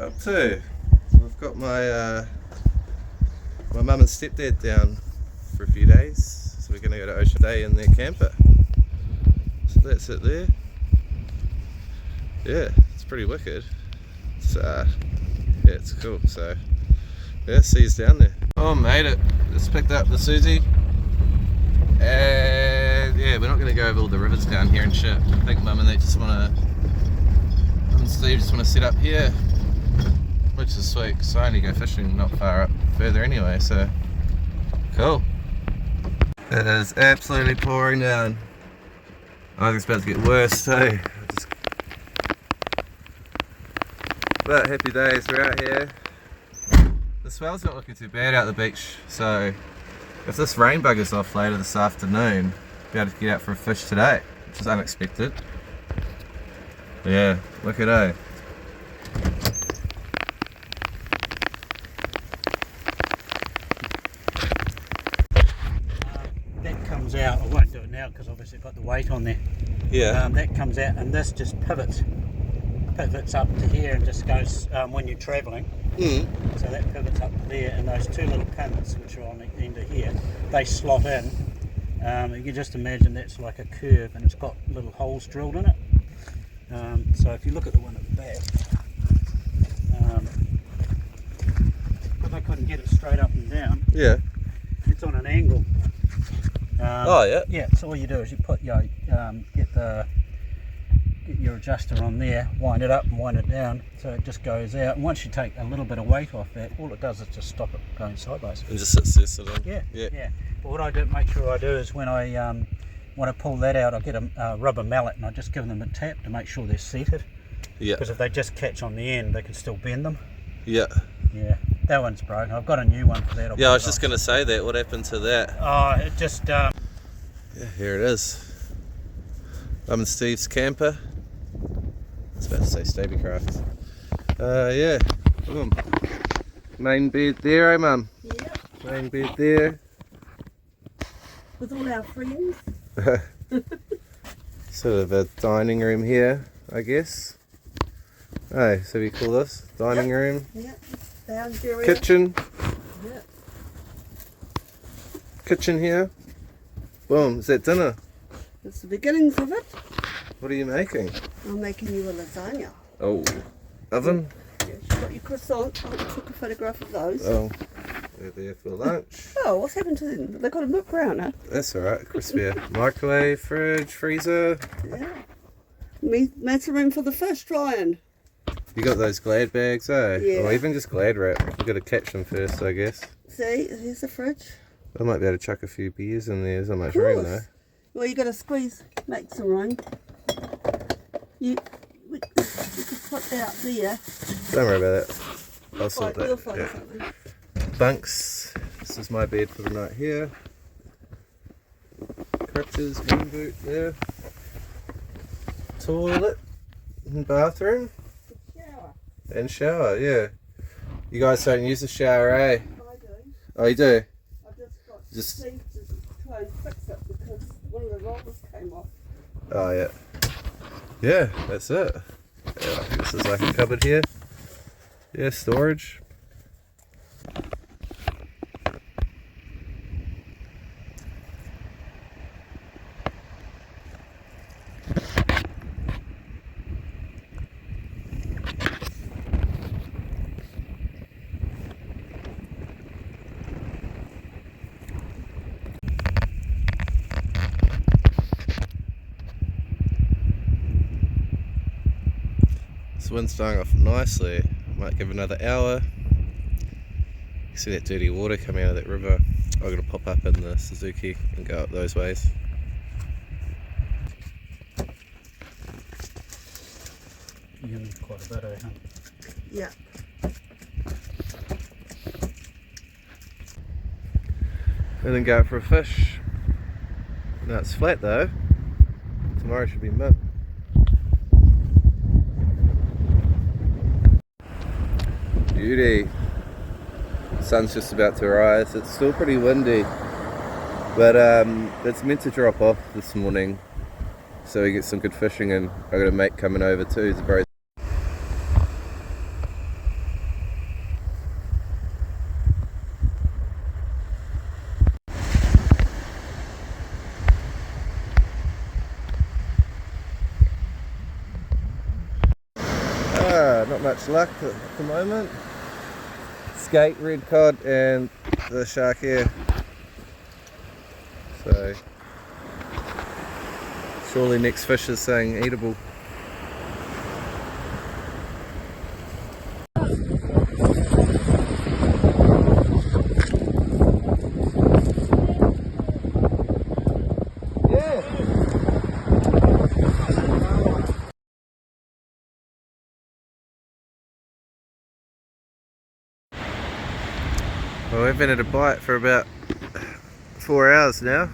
up to? I've got my my mum and stepdad down for a few days, so we're going to go to Ocean Day in their camper. So that's it there. Yeah, it's pretty wicked. It's yeah, it's cool. So yeah, see you down there. Oh, made it. Just picked up the Susie, and yeah, we're not going to go over all the rivers down here and shit. I think Mum and they just want to. Mum and Steve just want to sit up here, which is sweet because I only go fishing not far up further anyway, so cool. It is absolutely pouring down. I think it's about to get worse too. But happy days, we're out here. The swell's not looking too bad out the beach, so if this rain buggers off later this afternoon, be able to get out for a fish today, which is unexpected. Yeah, look at it. That comes out, I won't do it now because obviously it's got the weight on there. Yeah. That comes out and this just pivots up to here and just goes when you're travelling. So that pivots up to there, and those two little pins which are on the end of here, they slot in. You can just imagine that's like a curve and it's got little holes drilled in it. So if you look at the one at the back, if I couldn't get it straight up and down, Yeah. it's on an angle. Oh yeah. Yeah, so all you do is you put your get your adjuster on there, wind it up and wind it down so it just goes out, and once you take a little bit of weight off that, all it does is just stop it going sideways. And just sits there sort of. Yeah. But what I do, make sure I do is when I pull that out, I get a rubber mallet and I just give them a tap to make sure they're seated. Yeah. Because if they just catch on the end, they can still bend them. Yeah. Yeah, that one's broken. I've got a new one for that. Yeah, I was just going to say that. What happened to that? Oh, it just... Yeah, here it is. Mum and Steve's camper. I was about to say Stabicraft. Yeah. Boom. Main bed there, eh, Mum? Yeah, Main bed there. with all our friends. Sort of a dining room here, I guess. Hey, so we call this dining room. Yeah, lounge area. Kitchen. Yeah. Kitchen here. Boom. Is that dinner? That's the beginnings of it. What are you making? I'm making you a lasagna. Oh, oven. Yeah, you've got your croissant. I took a photograph of those. Oh, they're there for lunch. Oh, what's happened to them? They got a milk around, huh? That's alright, crispier. Microwave, fridge, freezer. Yeah. Made room for the fish drying. You got those Glad bags, eh? Yeah. Or even just Glad wrap. You got to catch them first, I guess. See, here's the fridge. I might be able to chuck a few beers in there. There's not much Of room course. though. Well, you got to squeeze, make some room. We could put that out there. Don't worry about that. I'll sort that. We'll find Yeah. something. Bunks. This is my bed for the night here. Crutches, moon boot there. Toilet and bathroom. Shower. And shower, yeah. You guys don't use the shower, eh? I do. Oh, you do? I just got Just- Steve to try and fix it because one of the rollers came off. Oh, yeah. Yeah, that's it. Yeah, I think this is like a cupboard here. Yeah, storage. This wind's starting off nicely. Might give another hour. You see that dirty water coming out of that river. I'm going to pop up in the Suzuki and go up those ways. You need quite a bit, eh? Huh? Yeah. And then go out for a fish. Now it's flat though. Tomorrow should be mint. Beauty. Sun's just about to rise. It's still pretty windy, but it's meant to drop off this morning, so we get some good fishing in. I got a mate coming over too. He's a very not much luck at the moment. Skate, red cod, and the shark here. So surely next fish is saying eatable. Well, we've been at a bite for about 4 hours now.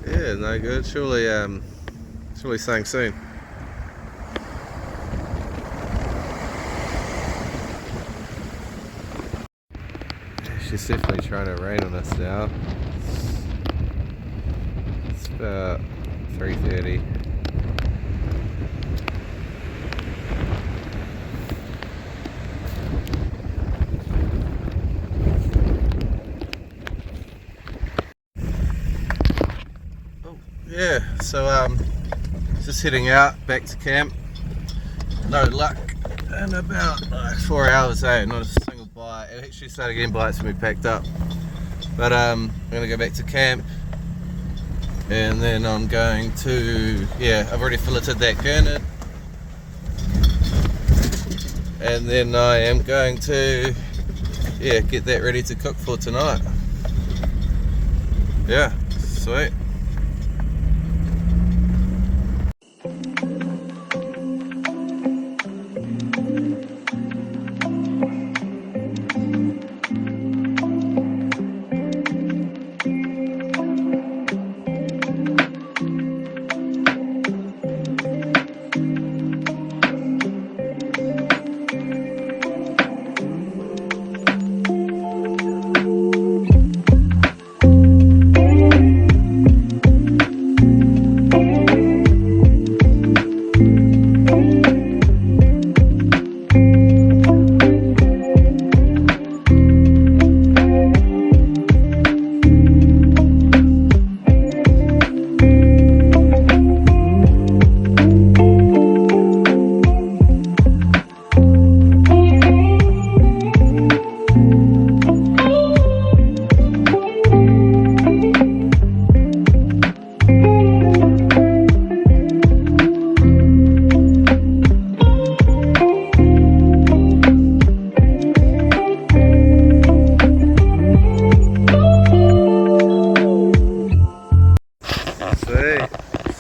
Yeah, no good. Surely saying soon. She's definitely trying to rain on us now. It's about 3:30. Yeah, so just heading out back to camp. No luck in about 4 hours, not a single bite. It actually started getting bites when we packed up. But I'm gonna go back to camp, and then I'm going to, I've already filleted that gurnard, and then I am going to get that ready to cook for tonight. Yeah, sweet.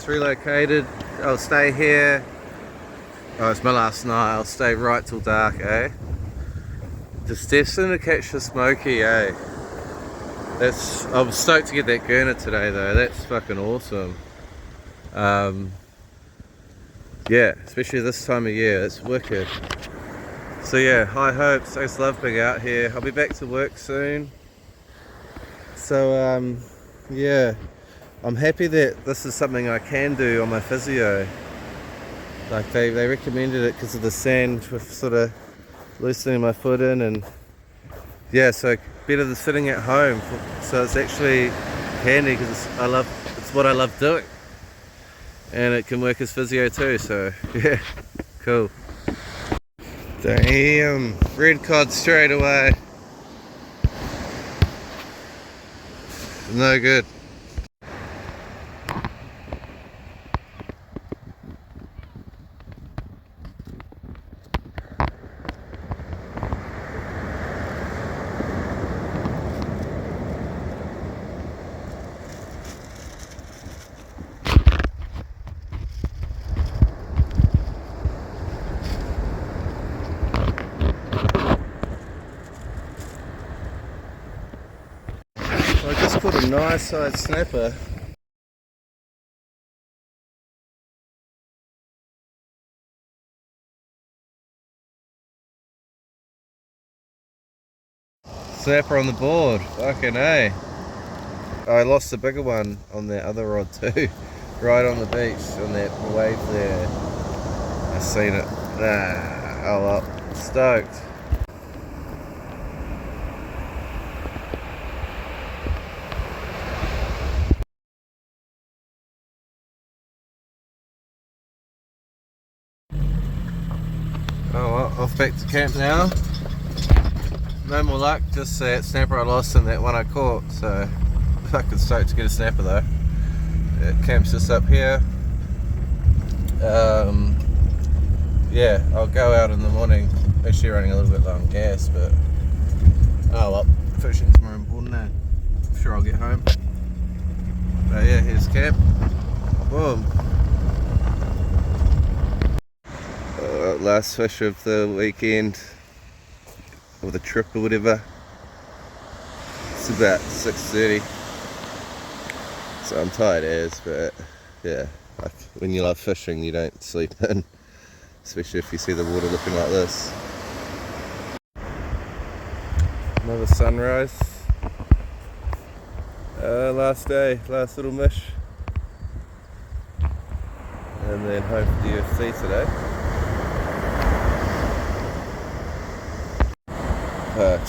Relocated. I'll stay here. Oh, it's my last night. I'll stay right till dark, Just destined to catch the smoky, I'm stoked to get that gurnard today though. That's fucking awesome. Yeah, especially this time of year. It's wicked. So yeah, high hopes. I just love being out here. I'll be back to work soon. So yeah. I'm happy that this is something I can do on my physio. Like they recommended it because of the sand with sort of loosening my foot in, and yeah, so better than sitting at home. So it's actually handy because it's what I love doing, and it can work as physio too. So yeah, cool. Damn, red cod straight away. No good. I just caught a nice sized snapper. Snapper on the board, fucking A. I lost the bigger one on that other rod too, right on the beach, on that wave there. I seen it. Oh well, stoked. off back to camp now. No more luck, just that snapper I lost and that one I caught, so fucking stoked to get a snapper though. Camp's just up here. Yeah, I'll go out in the morning. Actually running a little bit low on gas, but oh well, fishing's more important now. I'm sure I'll get home. But yeah, here's camp. Boom. Last fish of the weekend, or the trip or whatever. It's about 6:30, so I'm tired as, but yeah, like when you love fishing you don't sleep in, especially if you see the water looking like this. Another sunrise. Last day, last little mish, and then home for the UFC today.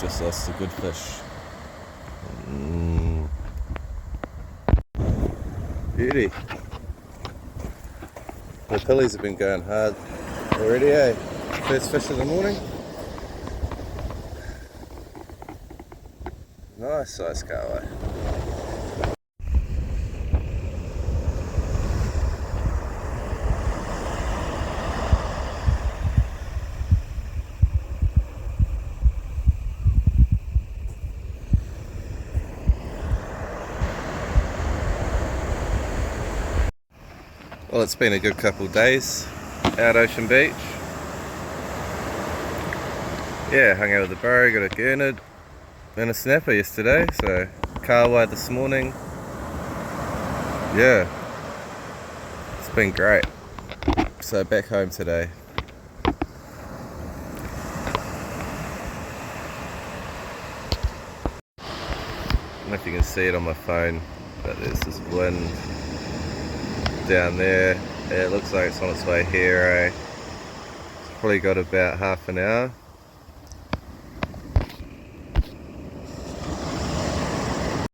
Just lost a good fish. Beauty. The pillies have been going hard already, eh? First fish of the morning. Nice size carway. Well, it's been a good couple of days out Ocean Beach. Yeah, hung out with the bro, got a gurnard and a snapper yesterday, so carway this morning. Yeah, it's been great. So back home today. I don't know if you can see it on my phone, but there's this wind down there. It looks like it's on its way here, eh? It's probably got about half an hour.